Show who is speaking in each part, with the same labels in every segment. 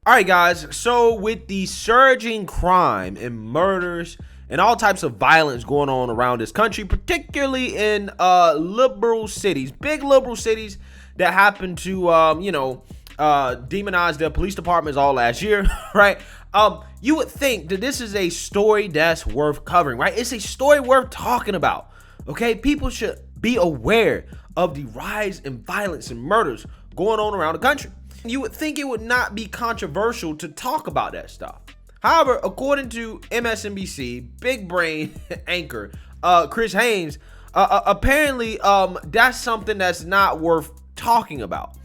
Speaker 1: All right, guys. So with the surging crime and murders and all types of violence going on around this country, particularly in liberal cities, big liberal cities that happen to, demonize their police departments all last year, right? You would think that this is a story that's worth covering, right? It's a story worth talking about, okay? People should be aware of the rise in violence and murders going on around the country. You would think it would not be controversial to talk about that stuff. However, according to MSNBC, big brain anchor Chris Haynes, apparently that's something that's not worth talking about,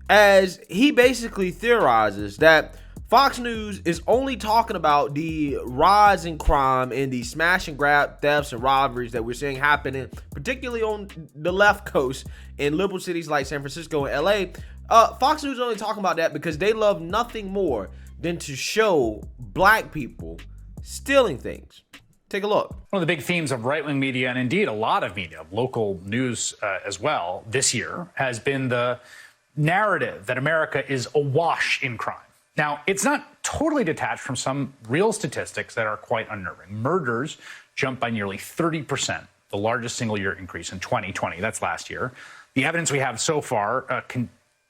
Speaker 1: as he basically theorizes that Fox News is only talking about the rise in crime and the smash and grab thefts and robberies that we're seeing happening, particularly on the left coast in liberal cities like San Francisco and LA. Fox News is only talking about that because they love nothing more than to show black people stealing things. Take a look.
Speaker 2: One of the big themes of right-wing media, and indeed a lot of media, local news as well, this year has been the narrative that America is awash in crime. Now, it's not totally detached from some real statistics that are quite unnerving. Murders jumped by nearly 30%, the largest single-year increase in 2020. That's last year. The evidence we have so far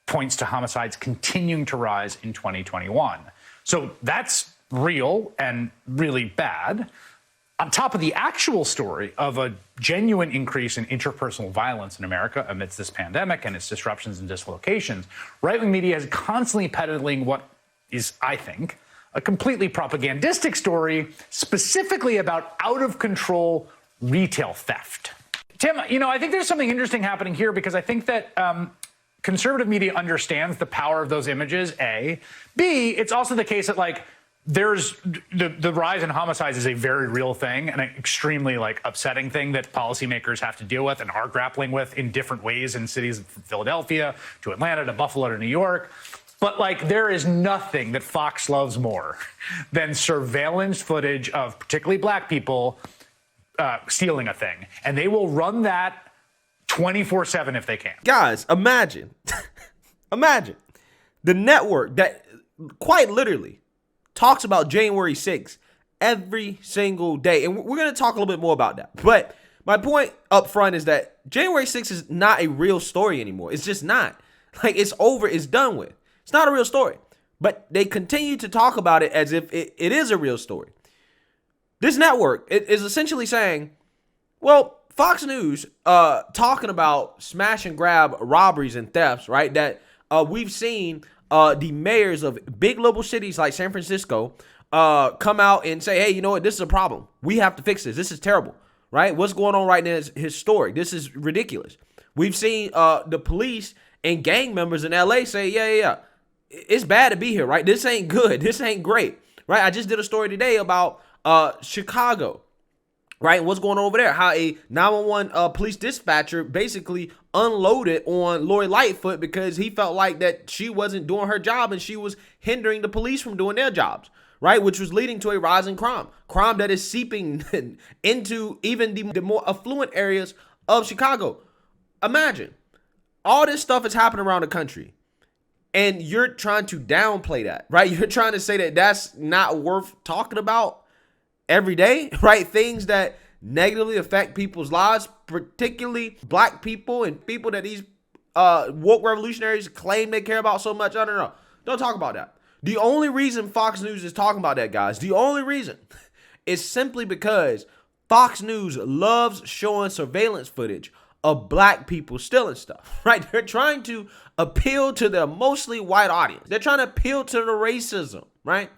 Speaker 2: points to homicides continuing to rise in 2021. So that's real and really bad. On top of the actual story of a genuine increase in interpersonal violence in America amidst this pandemic and its disruptions and dislocations, right-wing media is constantly peddling what is, I think, a completely propagandistic story specifically about out-of-control retail theft. Tim, I think there's something interesting happening here because I think that conservative media understands the power of those images, A. B, it's also the case that, there's the rise in homicides is a very real thing and an extremely upsetting thing that policymakers have to deal with and are grappling with in different ways in cities from Philadelphia to Atlanta to Buffalo to New York. But there is nothing that Fox loves more than surveillance footage of particularly black people stealing a thing. And they will run that 24/7 if they can.
Speaker 1: Guys, imagine the network that quite literally talks about January 6th every single day. And we're going to talk a little bit more about that. But my point up front is that January 6th is not a real story anymore. It's just not. It's over. It's done with. It's not a real story. But they continue to talk about it as if it is a real story. This network is essentially saying, well, Fox News talking about smash and grab robberies and thefts, right? That we've seen the mayors of big liberal cities like San Francisco come out and say, hey, you know what? This is a problem. We have to fix this. This is terrible, right? What's going on right now is historic. This is ridiculous. We've seen the police and gang members in LA say, yeah. It's bad to be here, right? This ain't good. This ain't great, right? I just did a story today about Chicago. Right, what's going on over there? How a 911 police dispatcher basically unloaded on Lori Lightfoot because he felt like that she wasn't doing her job and she was hindering the police from doing their jobs, right? Which was leading to a rise in crime that is seeping into even the more affluent areas of Chicago. Imagine all this stuff is happening around the country and you're trying to downplay that, right? You're trying to say that that's not worth talking about every day, right? Things that negatively affect people's lives, particularly black people and people that these woke revolutionaries claim they care about so much. I don't know. Don't talk about that. The only reason Fox News is talking about that, guys, the only reason is simply because Fox News loves showing surveillance footage of black people stealing stuff, right? They're trying to appeal to their mostly white audience. They're trying to appeal to the racism, right?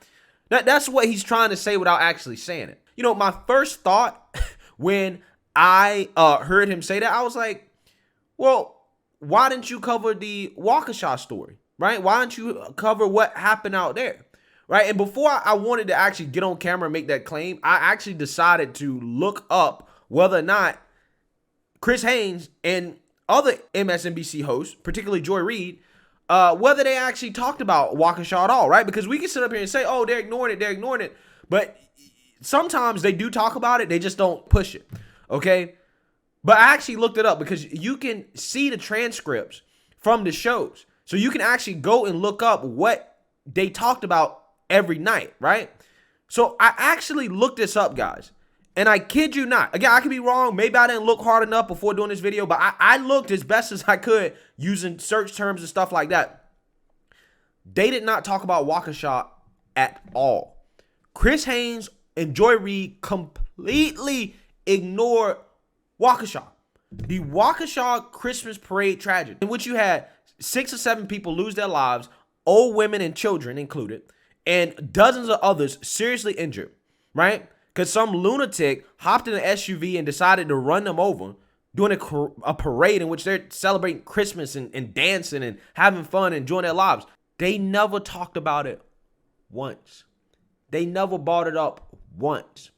Speaker 1: That's what he's trying to say without actually saying it. My first thought when I heard him say that, I was like, well, why didn't you cover the Waukesha story, right? Why didn't you cover what happened out there, right? And before I wanted to actually get on camera and make that claim, I actually decided to look up whether or not Chris Haynes and other MSNBC hosts, particularly Joy Reid, whether they actually talked about Waukesha at all, right? Because we can sit up here and say, oh, they're ignoring it. But sometimes they do talk about it. They just don't push it, okay? But I actually looked it up because you can see the transcripts from the shows. So you can actually go and look up what they talked about every night, right? So I actually looked this up, guys. And I kid you not. Again, I could be wrong. Maybe I didn't look hard enough before doing this video, but I looked as best as I could using search terms and stuff like that. They did not talk about Waukesha at all. Chris Haynes and Joy Reid completely ignored Waukesha. The Waukesha Christmas parade tragedy, in which you had 6 or 7 people lose their lives, old women and children included, and dozens of others seriously injured, right? Because some lunatic hopped in an SUV and decided to run them over during a parade in which they're celebrating Christmas and dancing and having fun and enjoying their lives. They never talked about it once. They never brought it up once.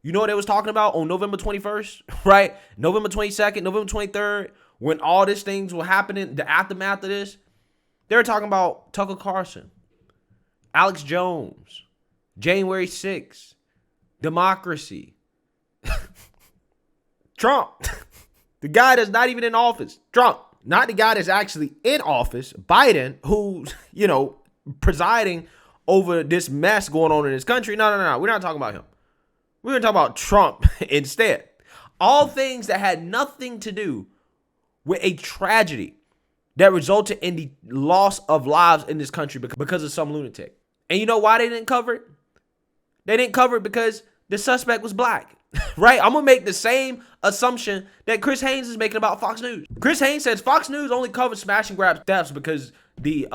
Speaker 1: You know what they was talking about on November 21st, right? November 22nd, November 23rd, when all these things were happening, the aftermath of this, they were talking about Tucker Carlson, Alex Jones, January 6th, democracy, Trump, the guy that's not even in office, Trump, not the guy that's actually in office, Biden, who's, presiding over this mess going on in this country. No. We're not talking about him. We're going to talk about Trump instead. All things that had nothing to do with a tragedy that resulted in the loss of lives in this country because of some lunatic. And you know why they didn't cover it? They didn't cover it because the suspect was black, right? I'm going to make the same assumption that Chris Haynes is making about Fox News. Chris Haynes says Fox News only covers smash and grab thefts because the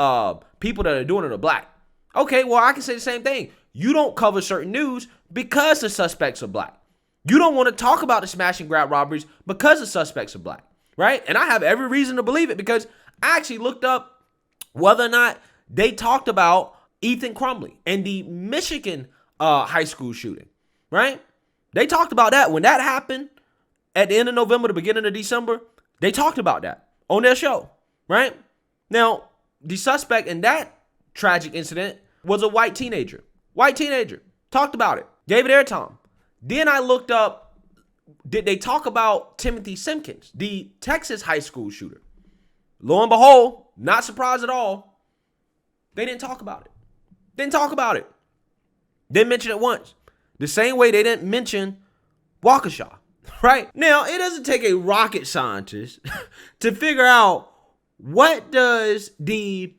Speaker 1: people that are doing it are black. Okay, well, I can say the same thing. You don't cover certain news because the suspects are black. You don't want to talk about the smash and grab robberies because the suspects are black, right? And I have every reason to believe it because I actually looked up whether or not they talked about Ethan Crumbley and the Michigan high school shooting, right? They talked about that. When that happened at the end of November, the beginning of December, they talked about that on their show, right? Now, the suspect in that tragic incident was a white teenager. Talked about it. Gave it airtime. Then I looked up, did they talk about Timothy Simpkins, the Texas high school shooter? Lo and behold, not surprised at all. They didn't talk about it. Didn't mention it once. The same way they didn't mention Waukesha, right? Now, it doesn't take a rocket scientist to figure out what does the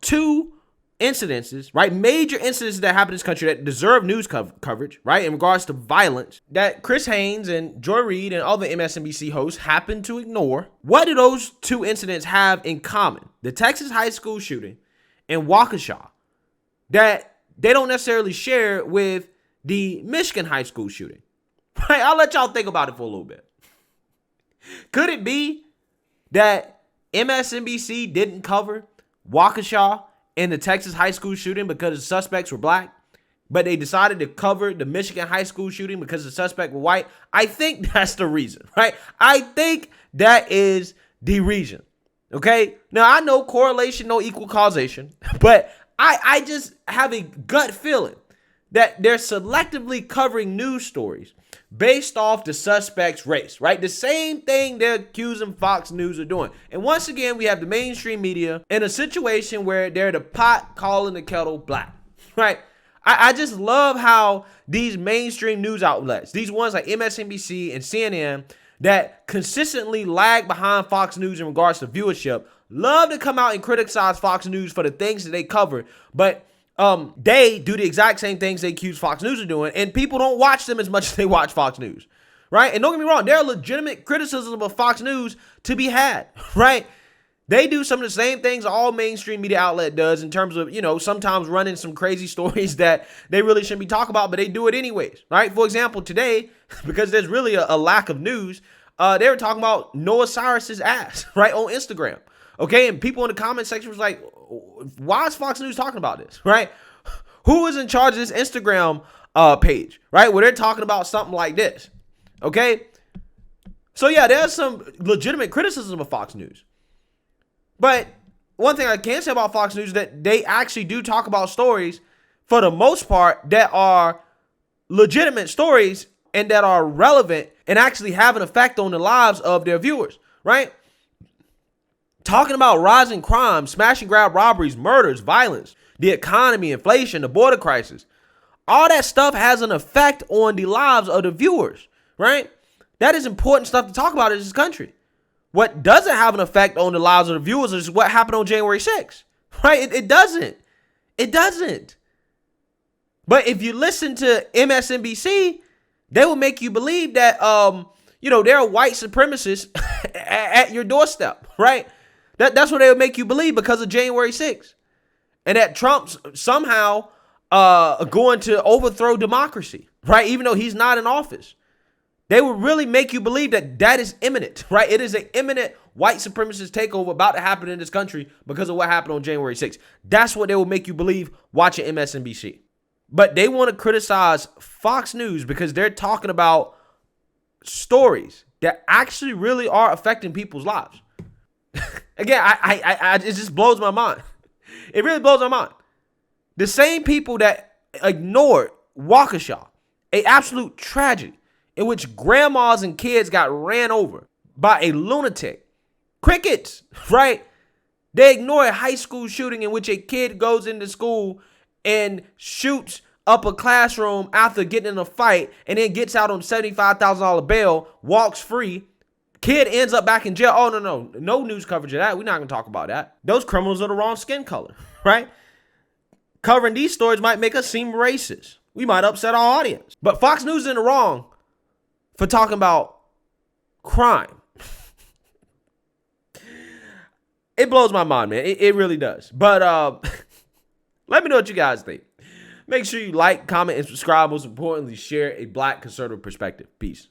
Speaker 1: two incidences, right? Major incidences that happen in this country that deserve news coverage, right? In regards to violence that Chris Haynes and Joy Reid and other MSNBC hosts happen to ignore. What do those two incidents have in common? The Texas high school shooting and Waukesha that they don't necessarily share with the Michigan high school shooting, right? I'll let y'all think about it for a little bit. Could it be that MSNBC didn't cover Waukesha in the Texas high school shooting because the suspects were black, but they decided to cover the Michigan high school shooting because the suspect were white? I think that's the reason, right? I think that is the reason, okay? Now, I know correlation, no equal causation, but I just have a gut feeling that they're selectively covering news stories based off the suspect's race, right? The same thing they're accusing Fox News of doing. And once again, we have the mainstream media in a situation where they're the pot calling the kettle black, right? I just love how these mainstream news outlets, these ones like MSNBC and CNN that consistently lag behind Fox News in regards to viewership, love to come out and criticize Fox News for the things that they cover, but they do the exact same things they accuse Fox News of doing, and people don't watch them as much as they watch Fox News, right? And don't get me wrong, there are legitimate criticisms of Fox News to be had, right? They do some of the same things all mainstream media outlet does in terms of, sometimes running some crazy stories that they really shouldn't be talking about, but they do it anyways, right? For example, today, because there's really a lack of news, they were talking about Noah Cyrus's ass, right, on Instagram, okay? And people in the comment section was like, why is Fox News talking about this, right? Who is in charge of this Instagram page, right, where they're talking about something like this, okay? So, yeah, there's some legitimate criticism of Fox News. But one thing I can say about Fox News is that they actually do talk about stories, for the most part, that are legitimate stories and that are relevant and actually have an effect on the lives of their viewers, right? Talking about rising crime, smash and grab robberies, murders, violence, the economy, inflation, the border crisis. All that stuff has an effect on the lives of the viewers, right? That is important stuff to talk about in this country. What doesn't have an effect on the lives of the viewers is what happened on January 6th, right? It doesn't. It doesn't. But if you listen to MSNBC, they will make you believe that, there are white supremacists at your doorstep, right? That's what they would make you believe because of January 6th. And that Trump's somehow going to overthrow democracy, right? Even though he's not in office. They would really make you believe that is imminent, right? It is an imminent white supremacist takeover about to happen in this country because of what happened on January 6th. That's what they will make you believe watching MSNBC. But they want to criticize Fox News because they're talking about stories that actually really are affecting people's lives. Again, it just blows my mind. It really blows my mind. The same people that ignored Waukesha, an absolute tragedy in which grandmas and kids got ran over by a lunatic. Crickets, right? They ignore a high school shooting in which a kid goes into school and shoots up a classroom after getting in a fight and then gets out on $75,000 bail, walks free. Kid ends up back in jail. Oh, no news coverage of that. We're not going to talk about that. Those criminals are the wrong skin color, right? Covering these stories might make us seem racist. We might upset our audience. But Fox News is in the wrong for talking about crime. It blows my mind, man. It really does. But let me know what you guys think. Make sure you like, comment, and subscribe. Most importantly, share a Black conservative perspective. Peace.